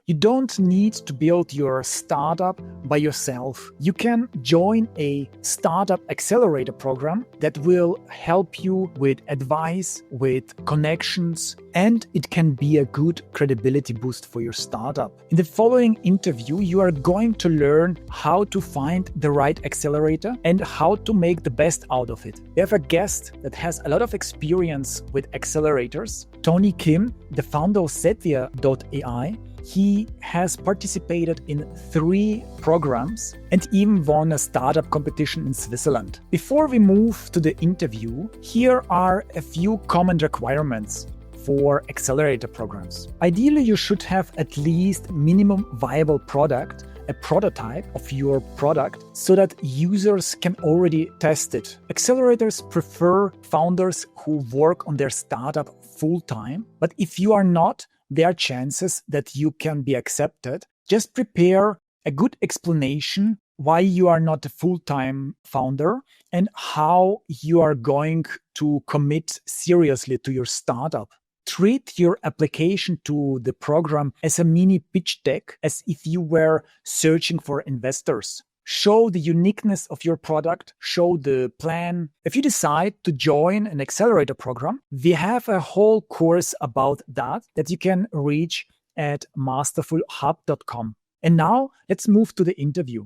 You don't need to build your startup by yourself. You can join a startup accelerator program that will help you with advice, with connections, and it can be a good credibility boost for your startup. In the following interview, you are going to learn how to find the right accelerator and how to make the best out of it. We have a guest that has a lot of experience with accelerators, Tony Kim, the founder of Zetvia.ai. He has participated in 3 programs and even won a startup competition in Switzerland. Before we move to the interview, here are a few common requirements for accelerator programs. Ideally, you should have at least minimum viable product, a prototype of your product, so that users can already test it. Accelerators prefer founders who work on their startup full-time, but if you are not, there are chances that you can be accepted. Just prepare a good explanation why you are not a full-time founder and how you are going to commit seriously to your startup. Treat your application to the program as a mini pitch deck, as if you were searching for investors. Show the uniqueness of your product, show the plan. If you decide to join an accelerator program, we have a whole course about that you can reach at masterful.info. And now let's move to the interview.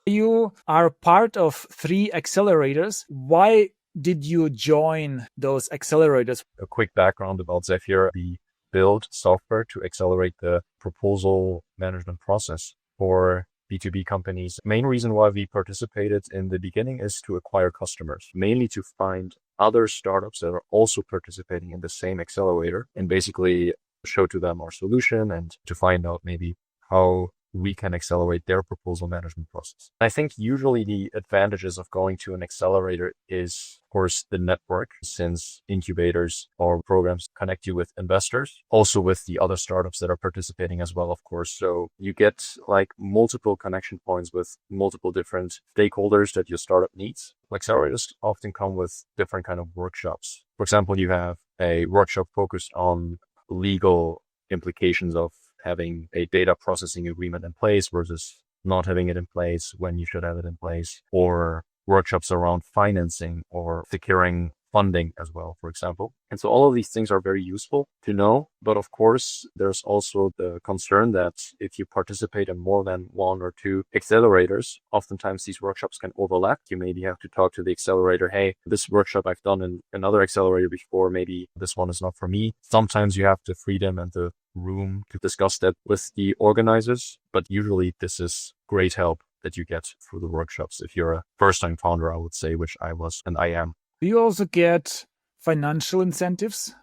You are part of 3 accelerators. Why did you join those accelerators? A quick background about Zephyr. We build software to accelerate the proposal management process for B2B companies. Main reason why we participated in the beginning is to acquire customers, mainly to find other startups that are also participating in the same accelerator and basically show to them our solution and to find out maybe how we can accelerate their proposal management process. I think usually the advantages of going to an accelerator is, of course, the network, since incubators or programs connect you with investors, also with the other startups that are participating as well, of course. So you get like multiple connection points with multiple different stakeholders that your startup needs. Accelerators often come with different kind of workshops. For example, you have a workshop focused on legal implications of having a data processing agreement in place versus not having it in place when you should have it in place, or workshops around financing or securing funding as well, for example. And so all of these things are very useful to know. But of course, there's also the concern that if you participate in more than 1 or 2 accelerators, oftentimes these workshops can overlap. You maybe have to talk to the accelerator. Hey, this workshop I've done in another accelerator before, maybe this one is not for me. Sometimes you have the freedom and the room to discuss that with the organizers, but usually this is great help that you get through the workshops. If you're a first-time founder, I would say, which I was and I am. Do you also get financial incentives?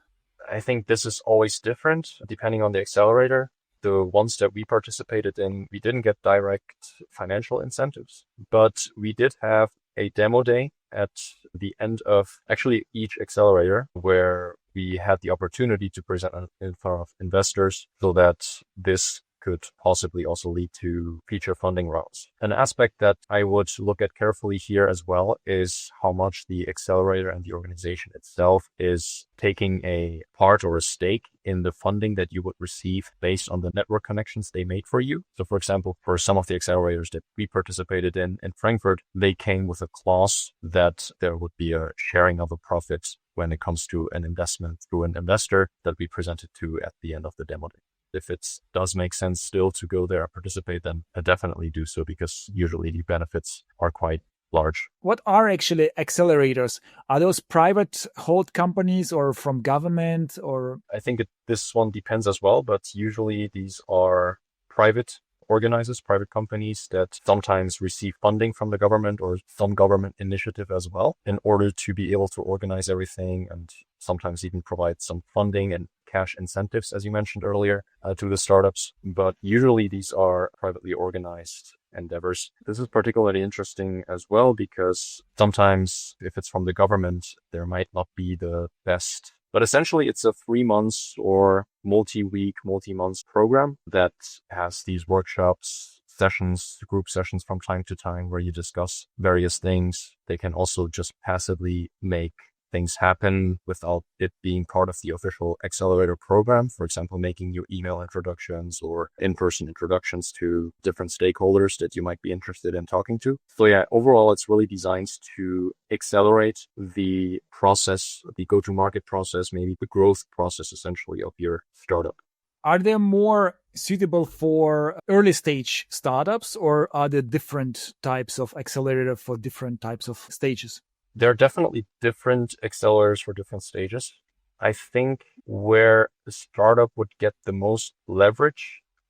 I think this is always different depending on the accelerator. The ones that we participated in, we didn't get direct financial incentives, but we did have a demo day at the end of actually each accelerator where we had the opportunity to present in front of investors so that this could possibly also lead to future funding rounds. An aspect that I would look at carefully here as well is how much the accelerator and the organization itself is taking a part or a stake in the funding that you would receive based on the network connections they made for you. So for example, for some of the accelerators that we participated in Frankfurt, they came with a clause that there would be a sharing of a profit when it comes to an investment through an investor that we presented to at the end of the demo day. If it does make sense still to go there and participate, then I definitely do so, because usually the benefits are quite large. What are actually accelerators? Are those private hold companies or from government? Or I think this one depends as well, but usually these are private organizers, private companies that sometimes receive funding from the government or some government initiative as well in order to be able to organize everything, and sometimes even provide some funding and cash incentives, as you mentioned earlier, to the startups. But usually these are privately organized endeavors. This is particularly interesting as well because sometimes if it's from the government, there might not be the best. But essentially, it's a 3 months or multi-week, multi-month program that has these workshops, sessions, group sessions from time to time where you discuss various things. They can also just passively make things happen without it being part of the official accelerator program. For example, making your email introductions or in-person introductions to different stakeholders that you might be interested in talking to. So yeah, overall, it's really designed to accelerate the process, the go-to-market process, maybe the growth process essentially of your startup. Are they more suitable for early stage startups, or are there different types of accelerator for different types of stages? There are definitely different accelerators for different stages. I think where a startup would get the most leverage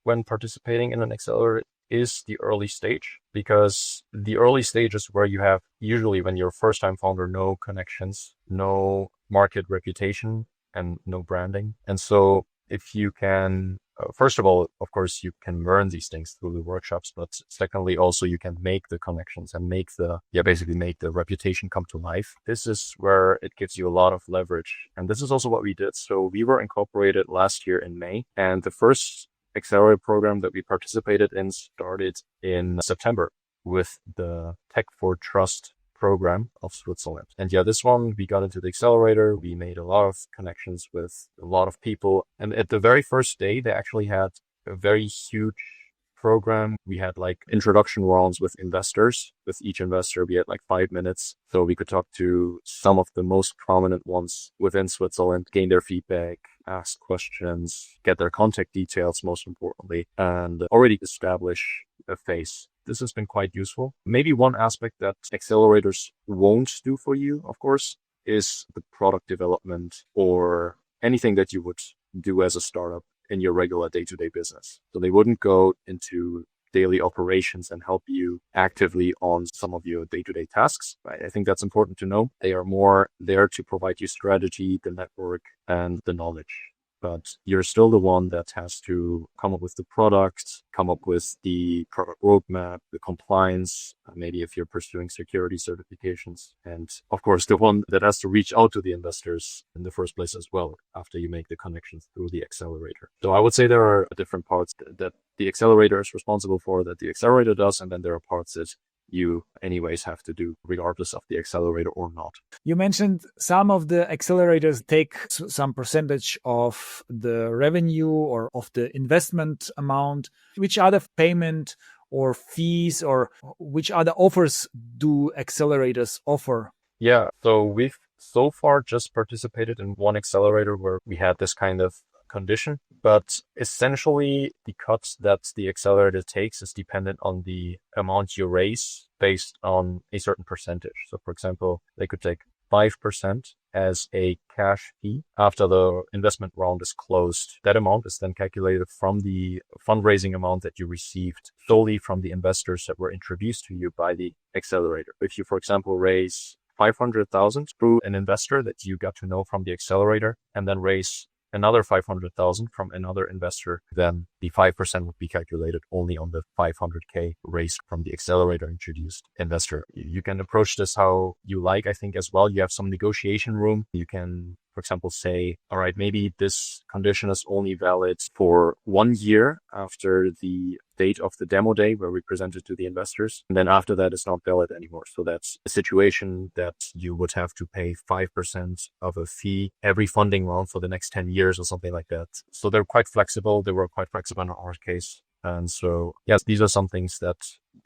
when participating in an accelerator is the early stage, because the early stage is where you have, usually when you're a first time founder, no connections, no market reputation, and no branding. And so if you can, first of all, of course, you can learn these things through the workshops, but secondly, also you can make the connections and basically make the reputation come to life. This is where it gives you a lot of leverage. And this is also what we did. So we were incorporated last year in May, and the first accelerator program that we participated in started in September with the Tech for Trust program of Switzerland. And yeah, this one, we got into the accelerator. We made a lot of connections with a lot of people. And at the very first day, they actually had a very huge program. We had like introduction rounds with investors. With each investor, we had like 5 minutes. So we could talk to some of the most prominent ones within Switzerland, gain their feedback, ask questions, get their contact details, most importantly, and already establish a face. This has been quite useful. Maybe one aspect that accelerators won't do for you, of course, is the product development or anything that you would do as a startup in your regular day-to-day business. So they wouldn't go into daily operations and help you actively on some of your day-to-day tasks. Right? I think that's important to know. They are more there to provide you strategy, the network, and the knowledge. But you're still the one that has to come up with the product, come up with the product roadmap, the compliance, maybe if you're pursuing security certifications. And of course, the one that has to reach out to the investors in the first place as well, after you make the connections through the accelerator. So I would say there are different parts that the accelerator is responsible for, that the accelerator does, and then there are parts that you anyways have to do regardless of the accelerator or not. You mentioned some of the accelerators take some percentage of the revenue or of the investment amount. Which other payment or fees or which other offers do accelerators offer? Yeah, so we've so far just participated in one accelerator where we had this kind of condition, but essentially the cut that the accelerator takes is dependent on the amount you raise based on a certain percentage. So for example, they could take 5% as a cash fee after the investment round is closed. That amount is then calculated from the fundraising amount that you received solely from the investors that were introduced to you by the accelerator. If you, for example, raise 500,000 through an investor that you got to know from the accelerator and then raise another 500,000 from another investor, then the 5% would be calculated only on the 500K raised from the accelerator introduced investor. You can approach this how you like, I think, as well. You have some negotiation room. You can, for example, say, all right, maybe this condition is only valid for 1 year after the date of the demo day where we present it to the investors. And then after that, it's not valid anymore. So that's a situation that you would have to pay 5% of a fee every funding round for the next 10 years or something like that. So they're quite flexible. They were quite flexible in our case. And so, yes, these are some things that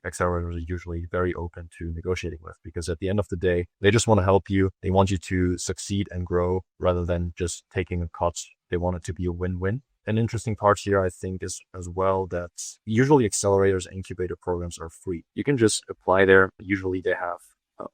accelerators are usually very open to negotiating with, because at the end of the day, they just want to help you. They want you to succeed and grow rather than just taking a cut. They want it to be a win-win. An interesting part here, I think, is as well that usually accelerators and incubator programs are free. You can just apply there. Usually they have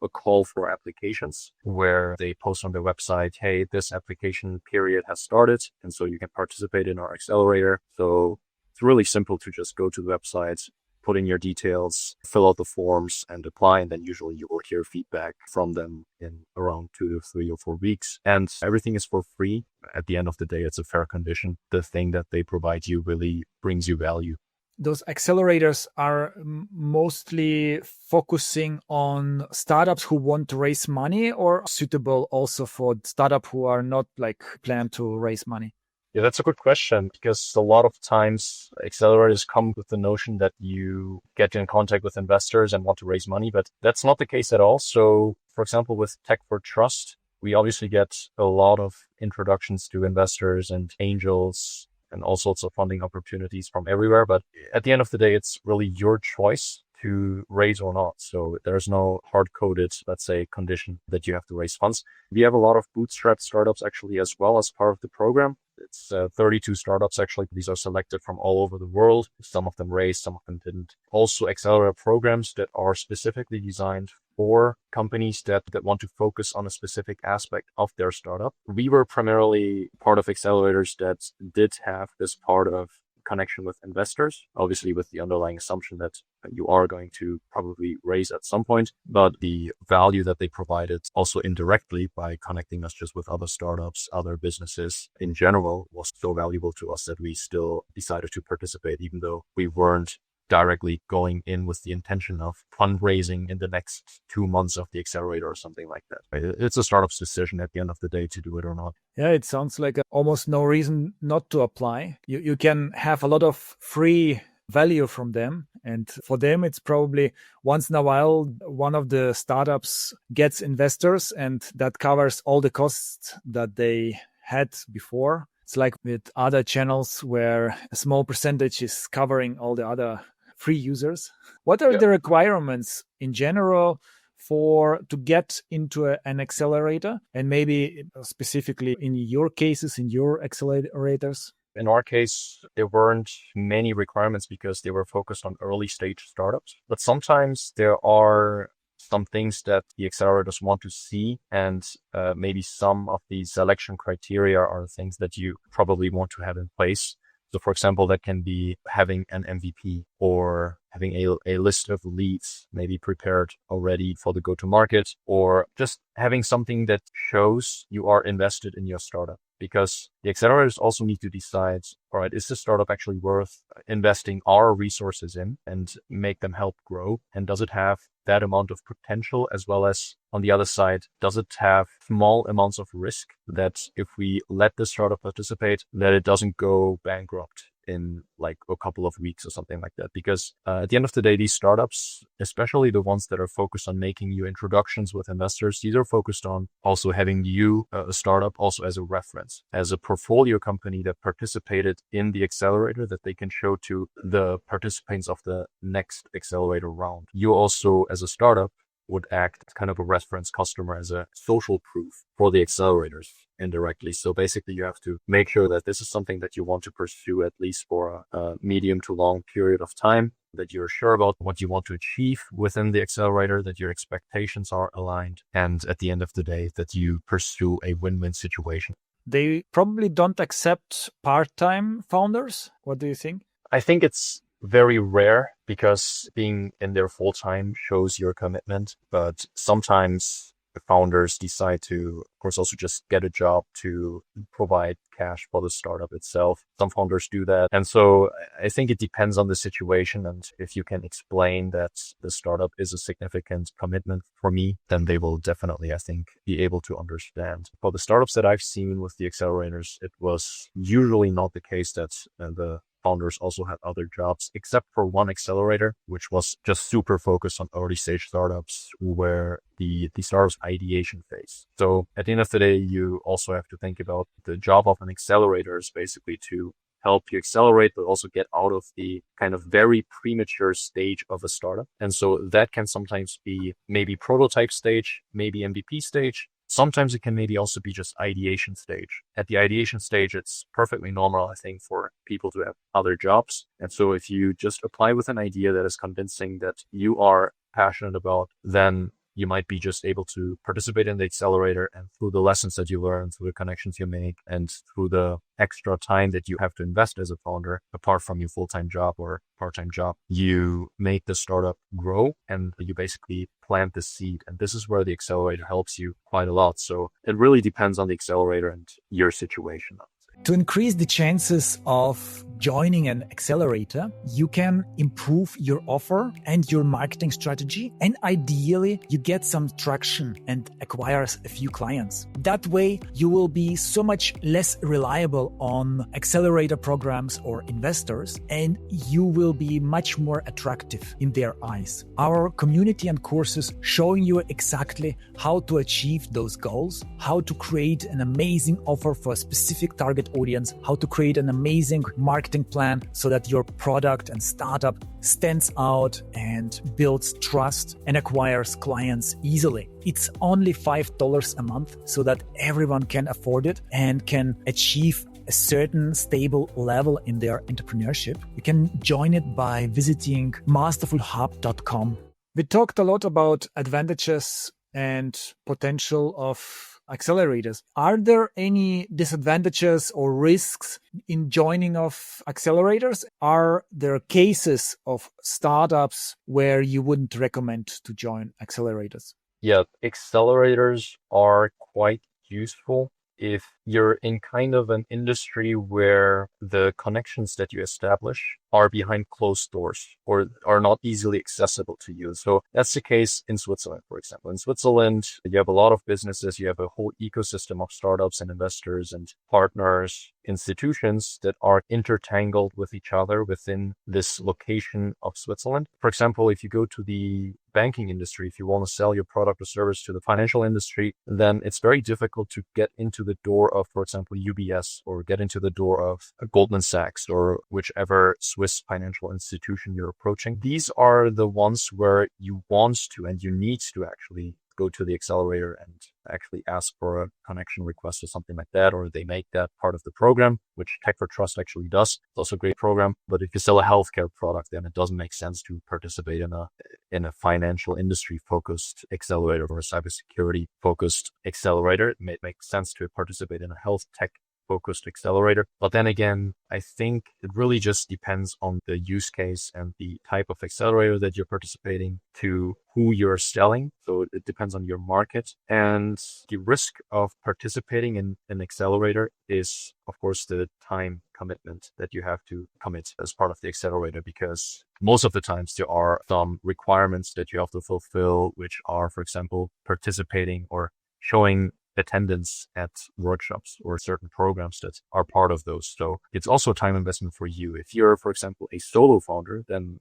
a call for applications where they post on their website, hey, this application period has started. And so you can participate in our accelerator. So it's really simple to just go to the website, put in your details, fill out the forms and apply. And then usually you will hear feedback from them in around 2 to 3 or 4 weeks. And everything is for free. At the end of the day, it's a fair condition. The thing that they provide you really brings you value. Those accelerators are mostly focusing on startups who want to raise money, or suitable also for startups who are not like plan to raise money? Yeah, that's a good question, because a lot of times accelerators come with the notion that you get in contact with investors and want to raise money, but that's not the case at all. So for example, with Tech for Trust, We obviously get a lot of introductions to investors and angels and all sorts of funding opportunities from everywhere. But at the end of the day, it's really your choice to raise or not. So there's no hard-coded, let's say, condition that you have to raise funds. We have a lot of bootstrap startups actually as well as part of the program. It's 32 startups actually. These are selected from all over the world. Some of them raised, some of them didn't. Also accelerator programs that are specifically designed for companies that want to focus on a specific aspect of their startup. We were primarily part of accelerators that did have this part of connection with investors, obviously with the underlying assumption that you are going to probably raise at some point, but the value that they provided also indirectly by connecting us just with other startups, other businesses in general was so valuable to us that we still decided to participate, even though we weren't directly going in with the intention of fundraising in the next 2 months of the accelerator or something like that. It's a startup's decision at the end of the day to do it or not. Yeah, it sounds like almost no reason not to apply. You can have a lot of free value from them. And for them, it's probably once in a while, one of the startups gets investors and that covers all the costs that they had before. It's like with other channels where a small percentage is covering all the other free users. What are the requirements in general to get into an accelerator, and maybe specifically in your cases, in your accelerators? In our case, there weren't many requirements because they were focused on early stage startups. But sometimes there are some things that the accelerators want to see, and maybe some of the selection criteria are things that you probably want to have in place. So for example, that can be having an MVP or having a list of leads maybe prepared already for the go-to-market, or just having something that shows you are invested in your startup. Because the accelerators also need to decide, all right, is this startup actually worth investing our resources in and make them help grow? And does it have that amount of potential, as well as on the other side, does it have small amounts of risk that if we let the startup participate, that it doesn't go bankrupt in like a couple of weeks or something like that? Because at the end of the day, these startups, especially the ones that are focused on making you introductions with investors, these are focused on also having you, a startup, also as a reference, as a portfolio company that participated in the accelerator that they can show to the participants of the next accelerator round. You also, as a startup, would act as kind of a reference customer, as a social proof for the accelerators indirectly. So basically you have to make sure that this is something that you want to pursue at least for a medium to long period of time, that you're sure about what you want to achieve within the accelerator, that your expectations are aligned, and at the end of the day, that you pursue a win-win situation. They probably don't accept part-time founders. What do you think? I think it's very rare because being in there full time shows your commitment, but sometimes the founders decide to, of course, also just get a job to provide cash for the startup itself. Some founders do that. And so I think it depends on the situation. And if you can explain that the startup is a significant commitment for me, then they will definitely, I think, be able to understand. For the startups that I've seen with the accelerators, it was usually not the case that the founders also had other jobs, except for one accelerator, which was just super focused on early stage startups where the startup's ideation phase. So at the end of the day, you also have to think about the job of an accelerator is basically to help you accelerate, but also get out of the kind of very premature stage of a startup. And so that can sometimes be maybe prototype stage, maybe MVP stage. Sometimes it can maybe also be just ideation stage. At the ideation stage, it's perfectly normal, I think, for people to have other jobs. And so if you just apply with an idea that is convincing, that you are passionate about, then you might be just able to participate in the accelerator, and through the lessons that you learn, through the connections you make, and through the extra time that you have to invest as a founder, apart from your full-time job or part-time job, you make the startup grow and you basically plant the seed. And this is where the accelerator helps you quite a lot. So it really depends on the accelerator and your situation. To increase the chances of joining an accelerator, you can improve your offer and your marketing strategy, and ideally you get some traction and acquire a few clients. That way you will be so much less reliable on accelerator programs or investors, and you will be much more attractive in their eyes. Our community and courses showing you exactly how to achieve those goals, how to create an amazing offer for a specific target audience, how to create an amazing marketing plan so that your product and startup stands out and builds trust and acquires clients easily. It's only $5 a month so that everyone can afford it and can achieve a certain stable level in their entrepreneurship. You can join it by visiting masterful.info. We talked a lot about advantages and potential of accelerators. Are there any disadvantages or risks in joining of accelerators? Are there cases of startups where you wouldn't recommend to join accelerators? Yeah, accelerators are quite useful if you're in kind of an industry where the connections that you establish are behind closed doors or are not easily accessible to you. So that's the case in Switzerland, for example. In Switzerland, you have a lot of businesses, you have a whole ecosystem of startups and investors and partners, institutions that are intertangled with each other within this location of Switzerland. For example, if you go to the banking industry, if you want to sell your product or service to the financial industry, then it's very difficult to get into the door of, for example, UBS, or get into the door of Goldman Sachs or whichever Swiss financial institution you're approaching. These are the ones where you want to and you need to actually go to the accelerator and actually ask for a connection request or something like that, or they make that part of the program, which Tech for Trust actually does. It's also a great program. But if you sell a healthcare product, then it doesn't make sense to participate in a financial industry focused accelerator or a cybersecurity focused accelerator. It may make sense to participate in a health tech focused accelerator. But then again, I think it really just depends on the use case and the type of accelerator that you're participating to, who you're selling. So it depends on your market. And the risk of participating in an accelerator is, of course, the time commitment that you have to commit as part of the accelerator, because most of the times there are some requirements that you have to fulfill, which are, for example, participating or showing attendance at workshops or certain programs that are part of those. So it's also a time investment for you. If you're, for example, a solo founder, then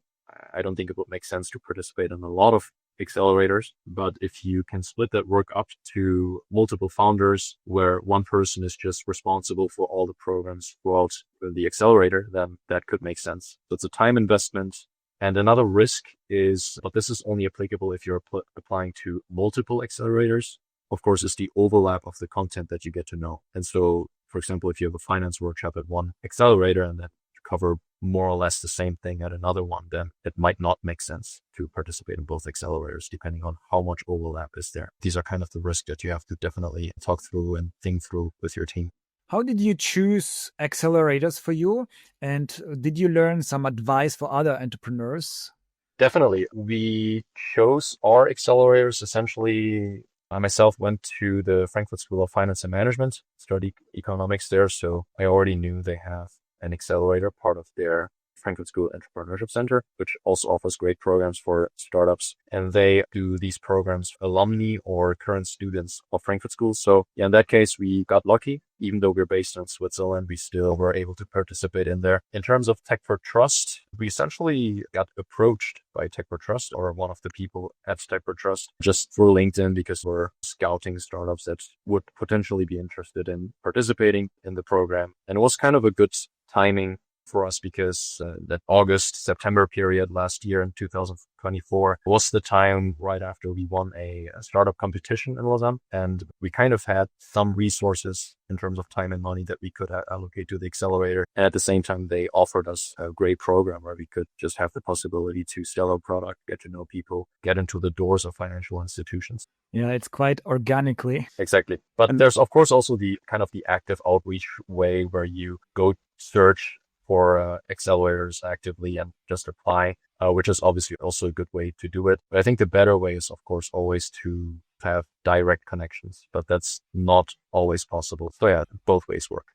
I don't think it would make sense to participate in a lot of accelerators. But if you can split that work up to multiple founders where one person is just responsible for all the programs throughout the accelerator, then that could make sense. So it's a time investment. And another risk is, but this is only applicable if you're applying to multiple accelerators, of course, is the overlap of the content that you get to know. And so, for example, if you have a finance workshop at one accelerator and then you cover more or less the same thing at another one, then it might not make sense to participate in both accelerators, depending on how much overlap is there. These are kind of the risks that you have to definitely talk through and think through with your team. How did you choose accelerators for you? And did you learn some advice for other entrepreneurs? Definitely. We chose our accelerators essentially. I myself went to the Frankfurt School of Finance and Management, studied economics there. So I already knew they have an accelerator, part of their Frankfurt School Entrepreneurship Center, which also offers great programs for startups. And they do these programs for alumni or current students of Frankfurt School. So yeah, in that case, we got lucky. Even though we're based in Switzerland, we still were able to participate in there. In terms of Tech for Trust, we essentially got approached by Tech for Trust, or one of the people at Tech for Trust, just through LinkedIn, because we're scouting startups that would potentially be interested in participating in the program. And it was kind of a good timing for us because that August-September period last year in 2024 was the time right after we won a startup competition in Lausanne. And we kind of had some resources in terms of time and money that we could allocate to the accelerator. And at the same time, they offered us a great program where we could just have the possibility to sell our product, get to know people, get into the doors of financial institutions. Yeah, it's quite organically. Exactly. But there's, of course, also the kind of the active outreach way where you go search for accelerators actively and just apply, which is obviously also a good way to do it. But I think the better way is, of course, always to have direct connections, but that's not always possible. So yeah, both ways work.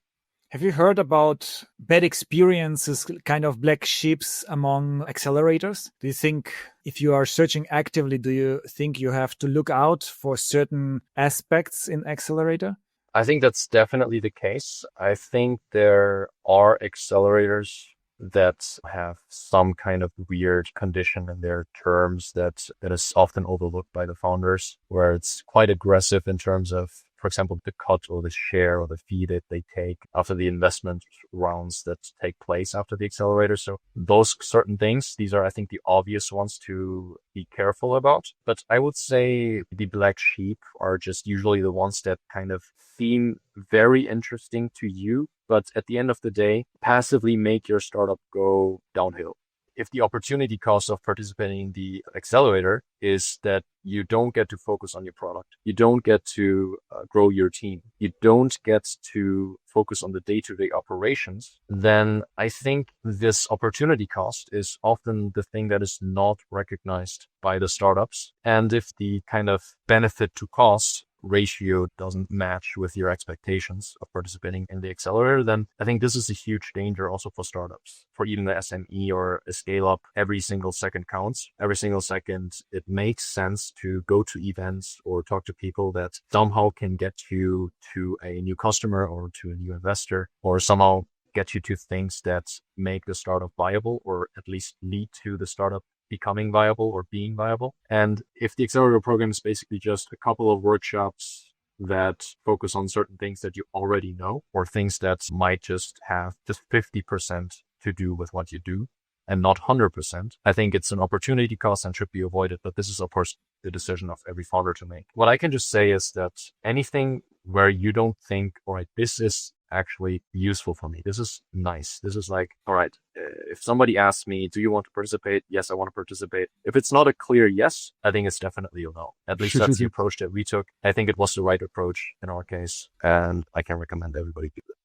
Have you heard about bad experiences, kind of black sheeps among accelerators? Do you think if you are searching actively, do you think you have to look out for certain aspects in Accelerator? I think that's definitely the case. I think there are accelerators that have some kind of weird condition in their terms that is often overlooked by the founders, where it's quite aggressive in terms of, for example, the cut or the share or the fee that they take after the investment rounds that take place after the accelerator. So those certain things, these are, I think, the obvious ones to be careful about. But I would say the black sheep are just usually the ones that kind of seem very interesting to you, but at the end of the day, passively make your startup go downhill. If the opportunity cost of participating in the accelerator is that you don't get to focus on your product, you don't get to grow your team, you don't get to focus on the day-to-day operations, then I think this opportunity cost is often the thing that is not recognized by the startups. And if the kind of benefit to cost ratio doesn't match with your expectations of participating in the accelerator, then I think this is a huge danger also for startups, for even the SME or a scale up. Every single second counts. Every single second, it makes sense to go to events or talk to people that somehow can get you to a new customer or to a new investor, or somehow get you to things that make the startup viable, or at least lead to the startup becoming viable or being viable. And if the accelerator program is basically just a couple of workshops that focus on certain things that you already know, or things that might just have just 50% to do with what you do and not 100%, I think it's an opportunity cost and should be avoided. But this is, of course, the decision of every founder to make. What I can just say is that anything where you don't think, all right, this is actually useful for me, this is nice, this is like, all right, if somebody asks me, do you want to participate? Yes, I want to participate. If it's not a clear yes, I think it's definitely a no. At least that's the approach that we took. I think it was the right approach in our case, and I can recommend everybody do it.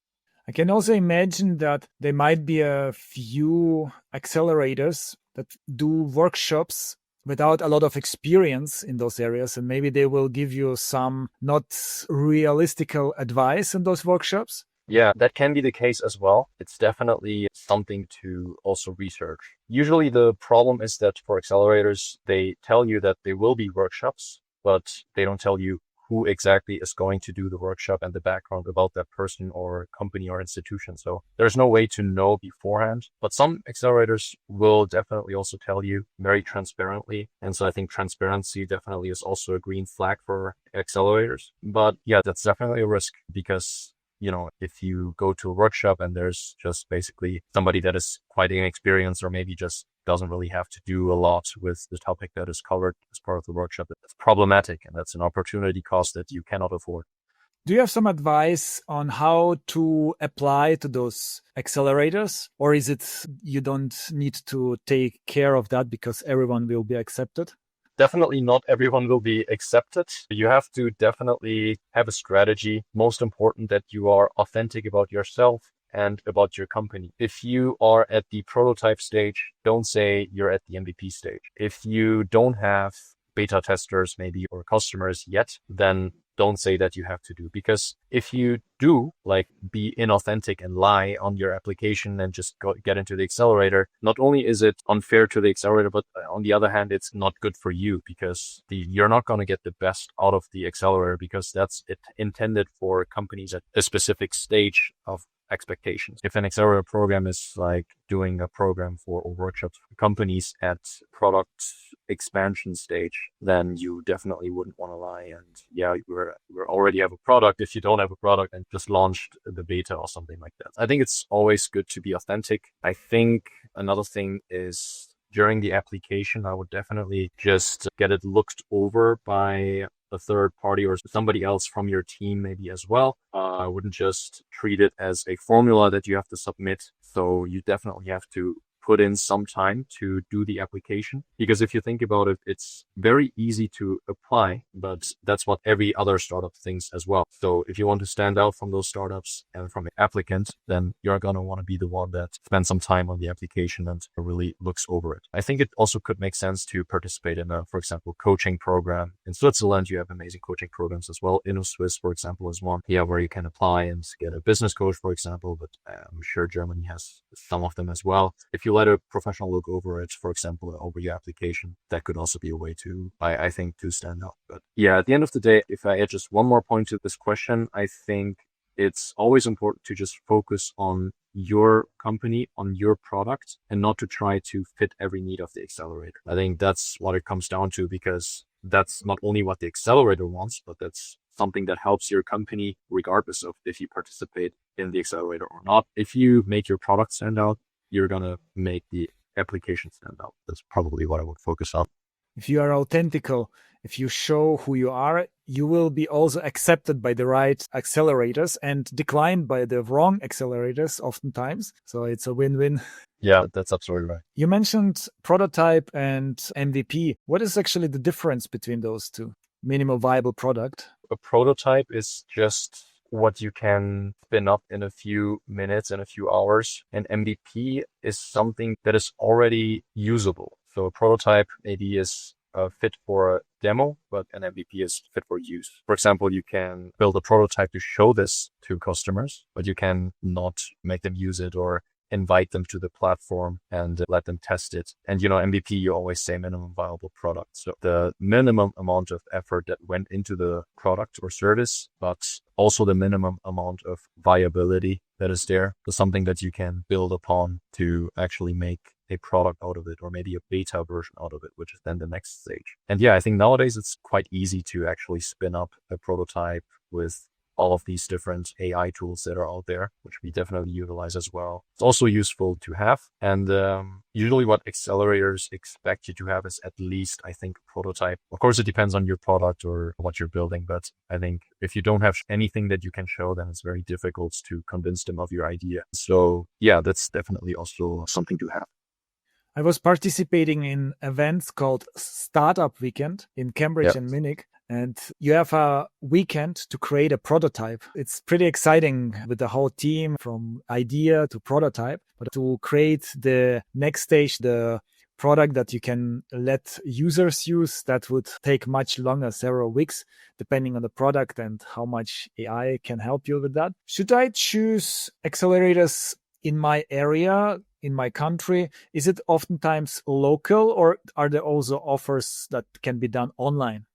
I can also imagine that there might be a few accelerators that do workshops without a lot of experience in those areas, and maybe they will give you some not realistical advice in those workshops. Yeah, that can be the case as well. It's definitely something to also research. Usually the problem is that for accelerators, they tell you that there will be workshops, but they don't tell you who exactly is going to do the workshop and the background about that person or company or institution. So there's no way to know beforehand, but some accelerators will definitely also tell you very transparently. And so I think transparency definitely is also a green flag for accelerators. But yeah, that's definitely a risk because if you go to a workshop and there's just basically somebody that is quite inexperienced or maybe just doesn't really have to do a lot with the topic that is covered as part of the workshop, that's problematic, and that's an opportunity cost that you cannot afford. Do you have some advice on how to apply to those accelerators, or is it you don't need to take care of that because everyone will be accepted? Definitely not everyone will be accepted. You have to definitely have a strategy. Most important that you are authentic about yourself and about your company. If you are at the prototype stage, don't say you're at the MVP stage. If you don't have beta testers maybe or customers yet, then don't say that you have to do, because if you do like be inauthentic and lie on your application and just get into the accelerator, not only is it unfair to the accelerator, but on the other hand, it's not good for you because you're not going to get the best out of the accelerator, because that's it intended for companies at a specific stage of expectations. If an accelerator program is like doing a program for or workshops for companies at product expansion stage, then you definitely wouldn't want to lie. And yeah, we already have a product. If you don't have a product and just launched the beta or something like that, I think it's always good to be authentic. I think another thing is during the application, I would definitely just get it looked over by a third party or somebody else from your team maybe as well. I wouldn't just treat it as a formula that you have to submit. So you definitely have to put in some time to do the application. Because if you think about it, it's very easy to apply, but that's what every other startup thinks as well. So if you want to stand out from those startups and from the applicant, then you're going to want to be the one that spends some time on the application and really looks over it. I think it also could make sense to participate in a, for example, coaching program. In Switzerland, you have amazing coaching programs as well. InnoSwiss, for example, is one. Yeah, where you can apply and get a business coach, for example, but I'm sure Germany has some of them as well. If you let a professional look over it, for example, over your application, that could also be a way to, I think, to stand out. But yeah, at the end of the day, if I add just one more point to this question, I think it's always important to just focus on your company, on your product, and not to try to fit every need of the accelerator. I think that's what it comes down to, because that's not only what the accelerator wants, but that's something that helps your company regardless of if you participate in the accelerator or not. If you make your product stand out, you're going to make the application stand out. That's probably what I would focus on. If you are authentical, if you show who you are, you will be also accepted by the right accelerators and declined by the wrong accelerators oftentimes. So it's a win-win. Yeah, that's absolutely right. You mentioned prototype and MVP. What is actually the difference between those two? Minimal viable product. A prototype is just what you can spin up in a few minutes, in a few hours. And MVP is something that is already usable. So a prototype maybe is fit for a demo, but an MVP is fit for use. For example, you can build a prototype to show this to customers, but you can not make them use it or invite them to the platform and let them test it. And, MVP, you always say minimum viable product. So the minimum amount of effort that went into the product or service, but also the minimum amount of viability that is there. So something that you can build upon to actually make a product out of it, or maybe a beta version out of it, which is then the next stage. And yeah, I think nowadays it's quite easy to actually spin up a prototype with all of these different AI tools that are out there, which we definitely utilize as well. It's also useful to have. And usually what accelerators expect you to have is at least, I think, a prototype. Of course, it depends on your product or what you're building. But I think if you don't have anything that you can show, then it's very difficult to convince them of your idea. So yeah, that's definitely also something to have. I was participating in events called Startup Weekend in Cambridge and Munich. And you have a weekend to create a prototype. It's pretty exciting with the whole team, from idea to prototype, but to create the next stage, the product that you can let users use, that would take much longer, several weeks, depending on the product and how much AI can help you with that. Should I choose accelerators in my area, in my country? Is it oftentimes local, or are there also offers that can be done online?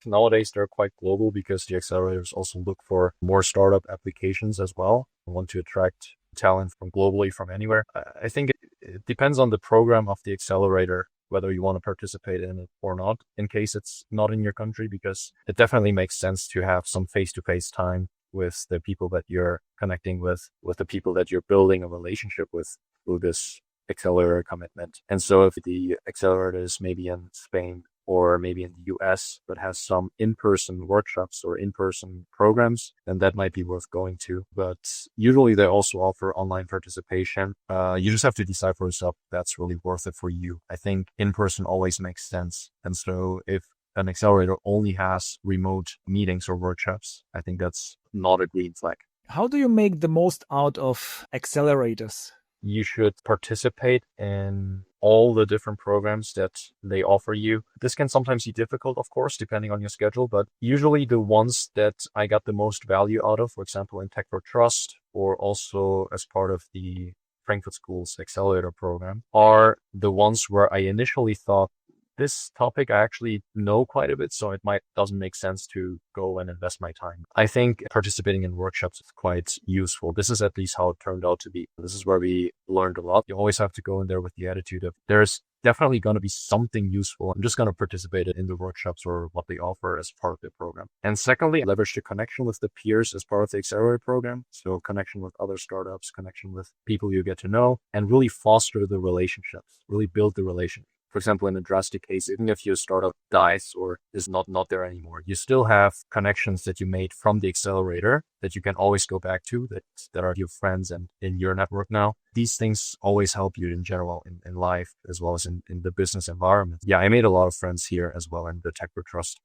Nowadays, they're quite global because the accelerators also look for more startup applications as well. They want to attract talent from globally, from anywhere. I think it depends on the program of the accelerator, whether you want to participate in it or not, in case it's not in your country, because it definitely makes sense to have some face-to-face time with the people that you're connecting with the people that you're building a relationship with through this accelerator commitment. And so if the accelerator is maybe in Spain or maybe in the US, but has some in-person workshops or in-person programs, then that might be worth going to. But usually they also offer online participation. You just have to decide for yourself if that's really worth it for you. I think in-person always makes sense. And so if an accelerator only has remote meetings or workshops, I think that's not a green flag. How do you make the most out of accelerators? You should participate in all the different programs that they offer you. This can sometimes be difficult, of course, depending on your schedule, but usually the ones that I got the most value out of, for example, in Tech for Trust, or also as part of the Frankfurt School's Accelerator program, are the ones where I initially thought, this topic I actually know quite a bit, so it doesn't make sense to go and invest my time. I think participating in workshops is quite useful. This is at least how it turned out to be. This is where we learned a lot. You always have to go in there with the attitude of, there's definitely going to be something useful. I'm just going to participate in the workshops or what they offer as part of the program. And secondly, leverage the connection with the peers as part of the Accelerator program. So connection with other startups, connection with people you get to know, and really foster the relationships, really build the relationship. For example, in a drastic case, even if your startup dies or is not there anymore, you still have connections that you made from the accelerator that you can always go back to, that are your friends and in your network now. These things always help you in general in life as well as in the business environment. Yeah, I made a lot of friends here as well in the Tech Trust.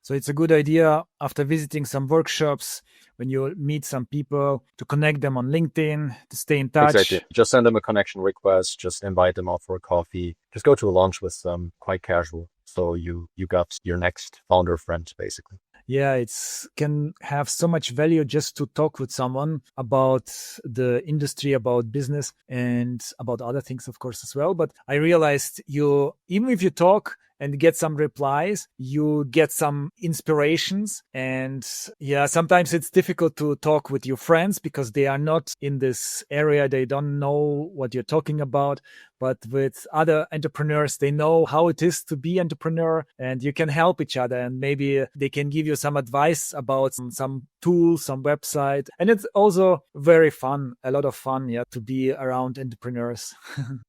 So it's a good idea after visiting some workshops, when you meet some people, to connect them on LinkedIn, to stay in touch. Exactly. Just send them a connection request, just invite them out for a coffee, just go to a lunch with them, quite casual. So you got your next founder friend, basically. Yeah, it's can have so much value just to talk with someone about the industry, about business, and about other things, of course, as well. But I realized even if you talk and get some replies, you get some inspirations. And yeah, sometimes it's difficult to talk with your friends because they are not in this area. They don't know what you're talking about. But with other entrepreneurs, they know how it is to be entrepreneur, and you can help each other, and maybe they can give you some advice about some tools, some website. And it's also very fun, a lot of fun, yeah, to be around entrepreneurs.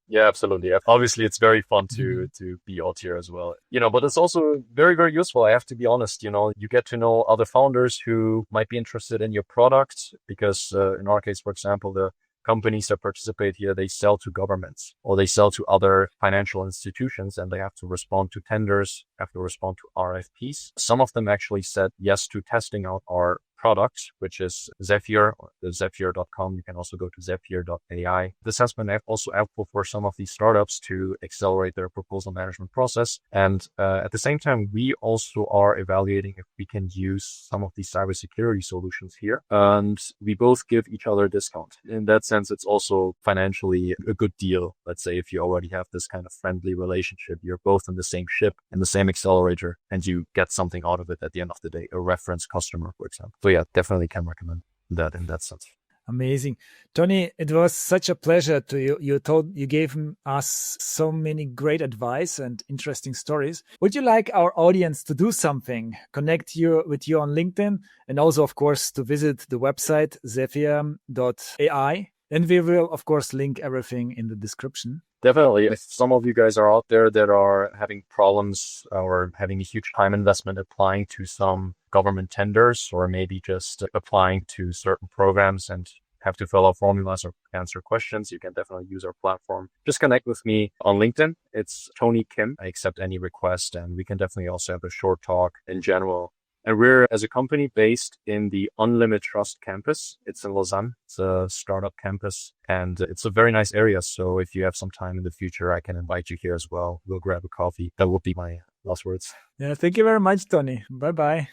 Yeah, absolutely. Obviously, it's very fun to be out here as well. But it's also very, very useful. I have to be honest, you get to know other founders who might be interested in your product because in our case, for example, the companies that participate here, they sell to governments or they sell to other financial institutions, and they have to respond to tenders, have to respond to RFPs. Some of them actually said yes to testing out our product, which is Zephyr, or the Zephyr.com. You can also go to Zephyr.ai. This has been also helpful for some of these startups to accelerate their proposal management process. And at the same time, we also are evaluating if we can use some of these cybersecurity solutions here. And we both give each other a discount. In that sense, it's also financially a good deal. Let's say if you already have this kind of friendly relationship, you're both in the same ship, in the same accelerator, and you get something out of it at the end of the day, a reference customer, for example. So yeah, definitely can recommend that in that sense. Amazing. Tony, it was such a pleasure to you. You gave us so many great advice and interesting stories. Would you like our audience to do something? Connect with you on LinkedIn, and also, of course, to visit the website Zephyr.ai. And we will, of course, link everything in the description. Definitely. If some of you guys are out there that are having problems or having a huge time investment applying to some government tenders, or maybe just applying to certain programs and have to fill out formulas or answer questions, you can definitely use our platform. Just connect with me on LinkedIn. It's Tony Kim. I accept any request, and we can definitely also have a short talk in general. And we're, as a company, based in the Unlimited Trust campus. It's in Lausanne. It's a startup campus, and it's a very nice area. So if you have some time in the future, I can invite you here as well. We'll grab a coffee. That would be my last words. Yeah, thank you very much, Tony. Bye-bye.